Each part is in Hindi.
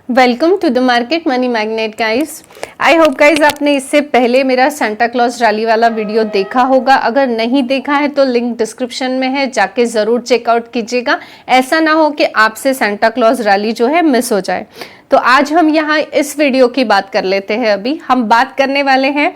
Welcome to the market money magnet guys. I hope guys आपने इससे पहले मेरा सेंटा क्लॉज रैली वाला वीडियो देखा होगा। अगर नहीं देखा है तो लिंक डिस्क्रिप्शन में है, जाके ज़रूर चेकआउट कीजिएगा। ऐसा ना हो कि आपसे सेंटा क्लॉज रैली जो है मिस हो जाए। तो आज हम यहाँ इस वीडियो की बात कर लेते हैं। अभी हम बात करने वाले हैं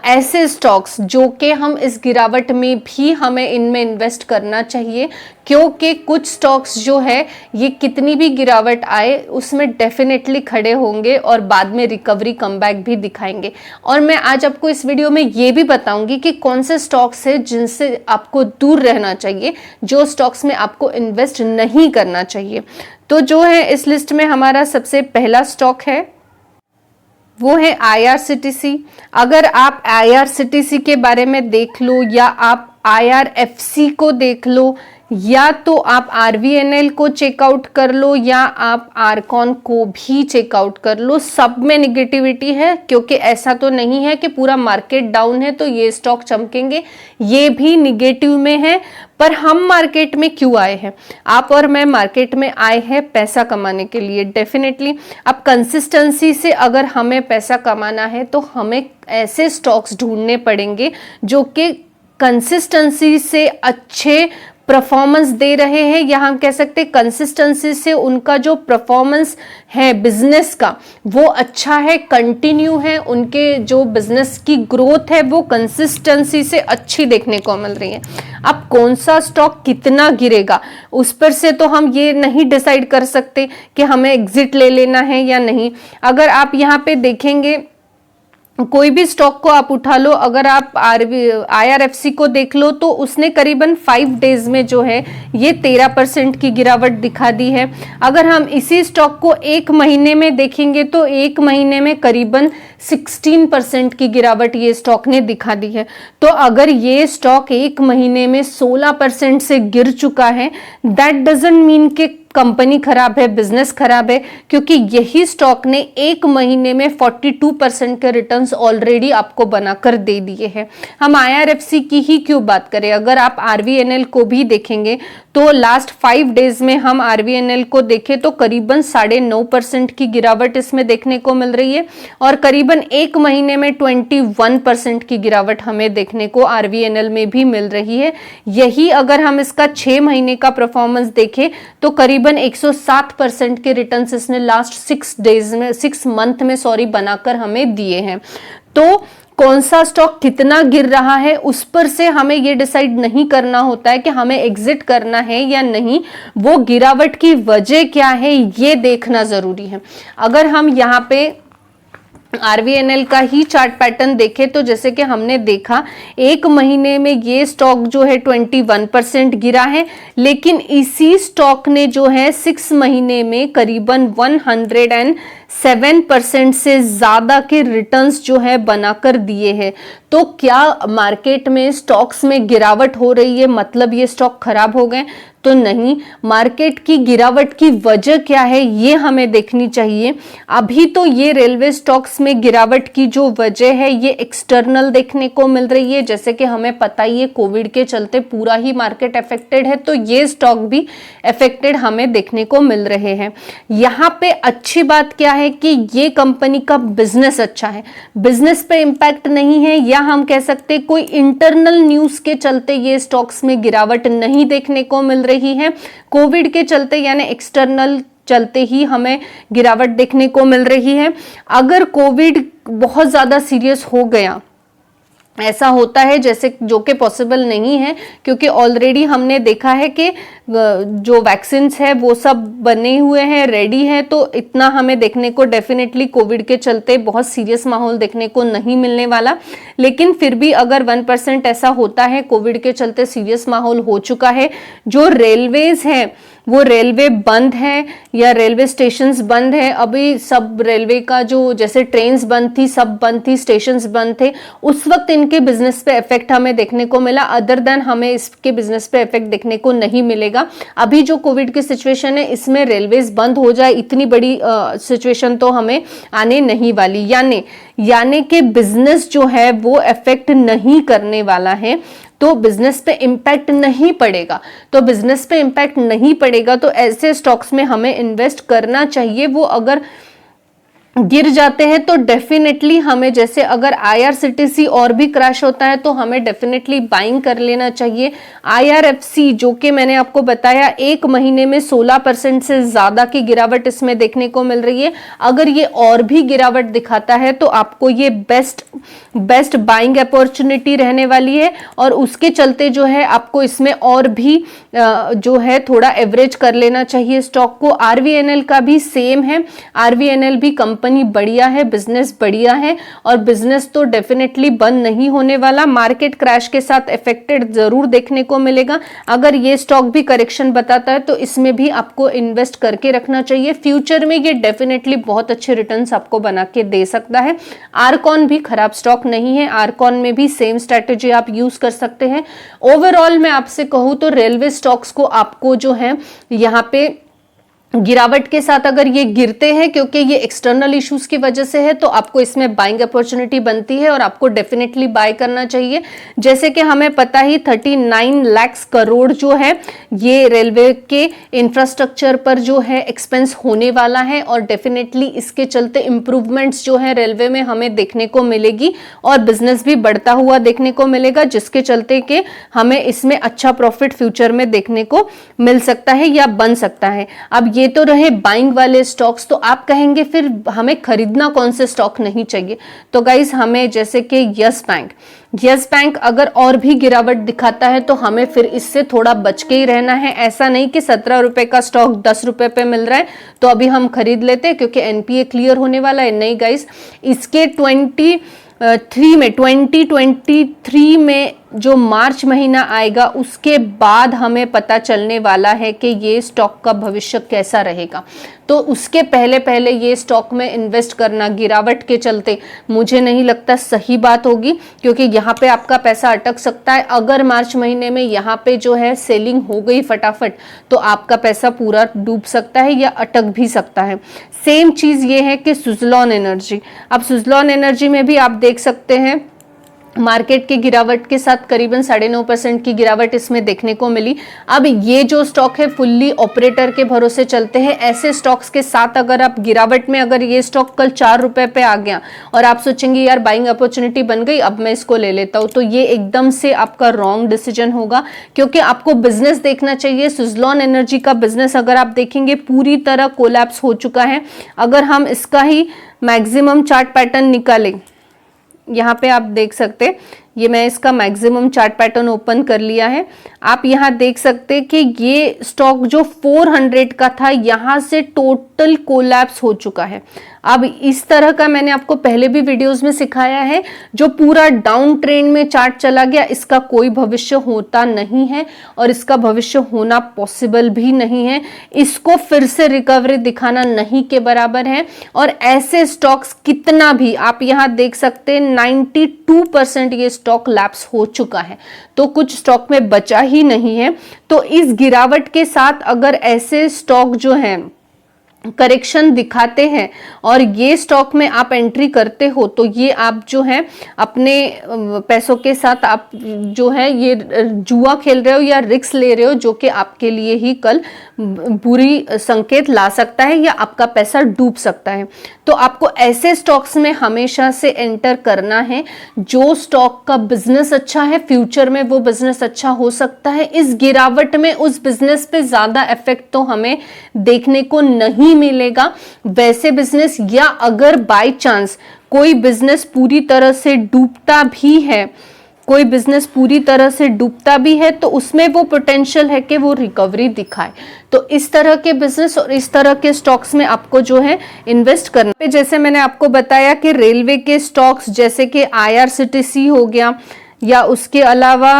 ऐसे स्टॉक्स जो कि हम इस गिरावट में भी हमें इनमें इन्वेस्ट करना चाहिए, क्योंकि कुछ स्टॉक्स जो है ये कितनी भी गिरावट आए उसमें डेफिनेटली खड़े होंगे और बाद में रिकवरी कमबैक भी दिखाएंगे। और मैं आज आपको इस वीडियो में ये भी बताऊंगी कि कौन से स्टॉक्स है जिनसे आपको दूर रहना चाहिए, जो स्टॉक्स में आपको इन्वेस्ट नहीं करना चाहिए। तो जो है इस लिस्ट में हमारा सबसे पहला स्टॉक है वो है IRCTC। अगर आप IRCTC के बारे में देख लो या आप IRFC को देख लो या तो आप RVNL को चेकआउट कर लो या आप आरकॉन को भी चेकआउट कर लो, सब में निगेटिविटी है। क्योंकि ऐसा तो नहीं है कि पूरा मार्केट डाउन है तो ये स्टॉक चमकेंगे, ये भी निगेटिव में है। पर हम मार्केट में क्यों आए हैं? आप और मैं मार्केट में आए हैं पैसा कमाने के लिए। डेफिनेटली अब कंसिस्टेंसी से अगर हमें पैसा कमाना है तो हमें ऐसे स्टॉक्स ढूंढने पड़ेंगे जो कि कंसिस्टेंसी से अच्छे परफॉर्मेंस दे रहे हैं, या हम कह सकते हैं कंसिस्टेंसी से उनका जो परफॉर्मेंस है बिजनेस का वो अच्छा है, कंटिन्यू है, उनके जो बिजनेस की ग्रोथ है वो कंसिस्टेंसी से अच्छी देखने को मिल रही है। अब कौन सा स्टॉक कितना गिरेगा उस पर से तो हम ये नहीं डिसाइड कर सकते कि हमें एग्जिट ले लेना है या नहीं। अगर आप यहाँ पे देखेंगे कोई भी स्टॉक को आप उठा लो, अगर आप IRFC को देख लो तो उसने करीबन 5 डेज में जो है ये 13% की गिरावट दिखा दी है। अगर हम इसी स्टॉक को एक महीने में देखेंगे तो एक महीने में करीबन 16% की गिरावट ये स्टॉक ने दिखा दी है। तो अगर ये स्टॉक एक महीने में 16% से गिर चुका है, दैट डजंट मीन कि कंपनी खराब है, बिजनेस खराब है, क्योंकि यही स्टॉक ने एक महीने में 42% के रिटर्न्स ऑलरेडी आपको बनाकर दे दिए हैं। हम IRFC की ही क्यों बात करें, अगर आप RVNL को भी देखेंगे तो लास्ट 5 डेज में हम RVNL को देखें तो करीबन 9.5% की गिरावट इसमें देखने को मिल रही है और करीबन एक महीने में 21% की गिरावट हमें देखने को RVNL में भी मिल रही है। यही अगर हम इसका 6 महीने का परफॉर्मेंस देखें तो करीबन 107% के रिटर्न्स इसने लास्ट 6 मंथ में बनाकर हमें दिए हैं। तो कौन सा स्टॉक कितना गिर रहा है उस पर से हमें ये डिसाइड नहीं करना होता है कि हमें एग्जिट करना है या नहीं, वो गिरावट की वजह क्या है ये देखना जरूरी है। अगर हम यहाँ पे RVNL का ही चार्ट पैटर्न देखें तो जैसे कि हमने देखा एक महीने में ये स्टॉक जो है 21% गिरा है, लेकिन इसी स्टॉक ने जो है 6 महीने में करीबन 107% से ज्यादा के रिटर्न्स जो है बनाकर दिए हैं। तो क्या मार्केट में स्टॉक्स में गिरावट हो रही है मतलब ये स्टॉक खराब हो गए? तो नहीं, मार्केट की गिरावट की वजह क्या है ये हमें देखनी चाहिए। अभी तो ये रेलवे स्टॉक्स में गिरावट की जो वजह है ये एक्सटर्नल देखने को मिल रही है। जैसे कि हमें पता ही है कोविड के चलते पूरा ही मार्केट अफेक्टेड है, तो ये स्टॉक भी अफेक्टेड हमें देखने को मिल रहे हैं। यहाँ पे अच्छी बात क्या है कि ये कंपनी का बिजनेस अच्छा है, बिजनेस पे इम्पैक्ट नहीं है, या हम कह सकते कोई इंटरनल न्यूज के चलते ये स्टॉक्स में गिरावट नहीं देखने को मिल रही है। कोविड के चलते यानी एक्सटर्नल चलते ही हमें गिरावट देखने को मिल रही है। अगर कोविड बहुत ज्यादा सीरियस हो गया, ऐसा होता है जैसे जो कि पॉसिबल नहीं है, क्योंकि ऑलरेडी हमने देखा है कि जो वैक्सीन्स है वो सब बने हुए हैं, रेडी है, तो इतना हमें देखने को डेफिनेटली कोविड के चलते बहुत सीरियस माहौल देखने को नहीं मिलने वाला। लेकिन फिर भी अगर 1% ऐसा होता है कोविड के चलते सीरियस माहौल हो चुका है, जो रेलवेज है वो रेलवे बंद है या रेलवे स्टेशंस बंद है, अभी सब रेलवे का जो जैसे ट्रेन्स बंद थी, सब बंद थी, स्टेशंस बंद थे, उस वक्त इनके बिजनेस पे इफेक्ट हमें देखने को मिला। अदर देन हमें इसके बिजनेस पे इफेक्ट देखने को नहीं मिलेगा। अभी जो कोविड की सिचुएशन है इसमें रेलवेज बंद हो जाए इतनी बड़ी सिचुएशन तो हमें आने नहीं वाली, यानी कि बिजनेस जो है वो इफेक्ट नहीं करने वाला है। तो बिजनेस पे इम्पैक्ट नहीं पड़ेगा। तो बिजनेस पे इम्पैक्ट नहीं पड़ेगा तो ऐसे स्टॉक्स में हमें इन्वेस्ट करना चाहिए। वो अगर गिर जाते हैं तो डेफिनेटली हमें, जैसे अगर IRCTC और भी क्रैश होता है तो हमें डेफिनेटली बाइंग कर लेना चाहिए। IRFC जो कि मैंने आपको बताया 1 महीने में 16% से ज्यादा की गिरावट इसमें देखने को मिल रही है। अगर ये और भी गिरावट दिखाता है तो आपको ये बेस्ट बाइंग अपॉर्चुनिटी रहने वाली है, और उसके चलते जो है आपको इसमें और भी जो है थोड़ा एवरेज कर लेना चाहिए स्टॉक को। RVNL का भी सेम है। RVNL भी कंपनी बढ़िया है, बिजनेस बढ़िया है, और बिजनेस तो डेफिनेटली बंद नहीं होने वाला। मार्केट क्रैश के साथ इफेक्टेड जरूर देखने को मिलेगा। अगर ये स्टॉक भी करेक्शन बताता है तो इसमें भी आपको इन्वेस्ट करके रखना चाहिए। फ्यूचर में ये डेफिनेटली बहुत अच्छे रिटर्न्स आपको बना के दे सकता है। आरकॉन भी खराब स्टॉक नहीं है, आरकॉन में भी सेम स्ट्रेटेजी आप यूज कर सकते हैं। ओवरऑल मैं आपसे कहूं तो रेलवे स्टॉक्स को आपको जो है यहाँ पे गिरावट के साथ अगर ये गिरते हैं क्योंकि ये एक्सटर्नल इश्यूज की वजह से है, तो आपको इसमें बाइंग अपॉर्चुनिटी बनती है और आपको डेफिनेटली बाय करना चाहिए। जैसे कि हमें पता ही 39 लाख करोड़ जो है ये रेलवे के इंफ्रास्ट्रक्चर पर जो है एक्सपेंस होने वाला है, और डेफिनेटली इसके चलते इंप्रूवमेंट्स जो है रेलवे में हमें देखने को मिलेगी और बिजनेस भी बढ़ता हुआ देखने को मिलेगा, जिसके चलते कि हमें इसमें अच्छा प्रॉफिट फ्यूचर में देखने को मिल सकता है या बन सकता है। अब ये तो रहे बाइंग वाले स्टॉक्स। तो आप कहेंगे फिर हमें खरीदना कौन से स्टॉक नहीं चाहिए? तो गाइस हमें जैसे कि यस बैंक अगर और भी गिरावट दिखाता है तो हमें फिर इससे थोड़ा बच के ही रहना है। ऐसा नहीं कि 17 रुपए का स्टॉक 10 रुपए पे मिल रहा है तो अभी हम खरीद लेते हैं क्योंकि NPA क्लियर होने वाला है। नहीं गाइस, इसके 2023 में जो मार्च महीना आएगा उसके बाद हमें पता चलने वाला है कि ये स्टॉक का भविष्य कैसा रहेगा। तो उसके पहले ये स्टॉक में इन्वेस्ट करना गिरावट के चलते मुझे नहीं लगता सही बात होगी, क्योंकि यहाँ पे आपका पैसा अटक सकता है। अगर मार्च महीने में यहाँ पे जो है सेलिंग हो गई फटाफट तो आपका पैसा पूरा डूब सकता है या अटक भी सकता है। सेम चीज ये है कि सुजलॉन एनर्जी। अब सुजलॉन एनर्जी में भी आप देख सकते हैं मार्केट की गिरावट के साथ करीबन 9.5% की गिरावट इसमें देखने को मिली। अब ये जो स्टॉक है फुल्ली ऑपरेटर के भरोसे चलते हैं। ऐसे स्टॉक्स के साथ अगर आप गिरावट में, अगर ये स्टॉक कल 4 रुपए पे आ गया और आप सोचेंगे यार बाइंग अपॉर्चुनिटी बन गई अब मैं इसको ले लेता हूं, तो ये एकदम से आपका रॉन्ग डिसीजन होगा, क्योंकि आपको बिजनेस देखना चाहिए। सुजलॉन एनर्जी का बिजनेस अगर आप देखेंगे पूरी तरह कोलैप्स हो चुका है। अगर हम इसका ही मैक्सिमम चार्ट पैटर्न निकालें, यहाँ पे आप देख सकते, ये मैं इसका मैक्सिमम चार्ट पैटर्न ओपन कर लिया है। आप यहाँ देख सकते कि ये स्टॉक जो 400 का था यहाँ से टोटल कोलैप्स हो चुका है। अब इस तरह का मैंने आपको पहले भी वीडियोस में सिखाया है, जो पूरा डाउन ट्रेंड में चार्ट चला गया इसका कोई भविष्य होता नहीं है और इसका भविष्य होना पॉसिबल भी नहीं है। इसको फिर से रिकवरी दिखाना नहीं के बराबर है। और ऐसे स्टॉक्स कितना भी आप यहाँ देख सकते हैं 92% ये स्टॉक लैप्स हो चुका है, तो कुछ स्टॉक में बचा ही नहीं है। तो इस गिरावट के साथ अगर ऐसे स्टॉक जो हैं करेक्शन दिखाते हैं और ये स्टॉक में आप एंट्री करते हो, तो ये आप जो है अपने पैसों के साथ आप जो है ये जुआ खेल रहे हो या रिस्क ले रहे हो, जो कि आपके लिए ही कल बुरी संकेत ला सकता है या आपका पैसा डूब सकता है। तो आपको ऐसे स्टॉक्स में हमेशा से एंटर करना है जो स्टॉक का बिजनेस अच्छा है, फ्यूचर में वो बिजनेस अच्छा हो सकता है। इस गिरावट में उस बिजनेस पे ज्यादा इफेक्ट तो हमें देखने को नहीं मिलेगा वैसे बिजनेस, या अगर बाय चांस कोई बिजनेस पूरी तरह से डूबता भी है, कोई बिजनेस पूरी तरह से डूबता भी है तो उसमें वो पोटेंशियल है कि वो रिकवरी दिखाए। तो इस तरह के बिजनेस और इस तरह के स्टॉक्स में आपको जो है इन्वेस्ट करना है। जैसे मैंने आपको बताया कि रेलवे के स्टॉक्स जैसे कि IRCTC हो गया, या उसके अलावा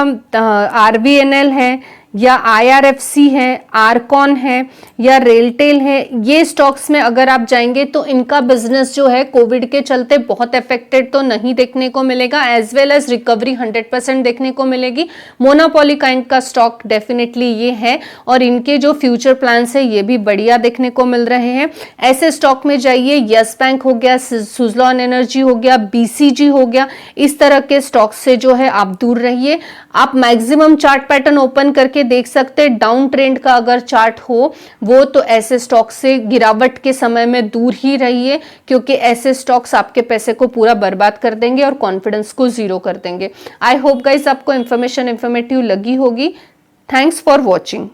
RVNL है, या IRFC है, आरकॉन है या रेलटेल है, ये स्टॉक्स में अगर आप जाएंगे तो इनका बिजनेस जो है कोविड के चलते बहुत अफेक्टेड तो नहीं देखने को मिलेगा, एज वेल एज रिकवरी 100% देखने को मिलेगी। मोनोपोली काइंड का स्टॉक डेफिनेटली ये है और इनके जो फ्यूचर प्लान्स है ये भी बढ़िया देखने को मिल रहे हैं। ऐसे स्टॉक में जाइए, यस बैंक हो गया, सुजलॉन एनर्जी हो गया, BCG हो गया, इस तरह के स्टॉक से जो है आप दूर रहिए। आप मैक्सिमम चार्ट पैटर्न ओपन करके देख सकते हैं, डाउन ट्रेंड का अगर चार्ट हो वो, तो ऐसे स्टॉक से गिरावट के समय में दूर ही रहिए, क्योंकि ऐसे स्टॉक्स आपके पैसे को पूरा बर्बाद कर देंगे और कॉन्फिडेंस को जीरो कर देंगे। आई होप गाइस आपको इंफॉर्मेटिव लगी होगी। Thanks for watching.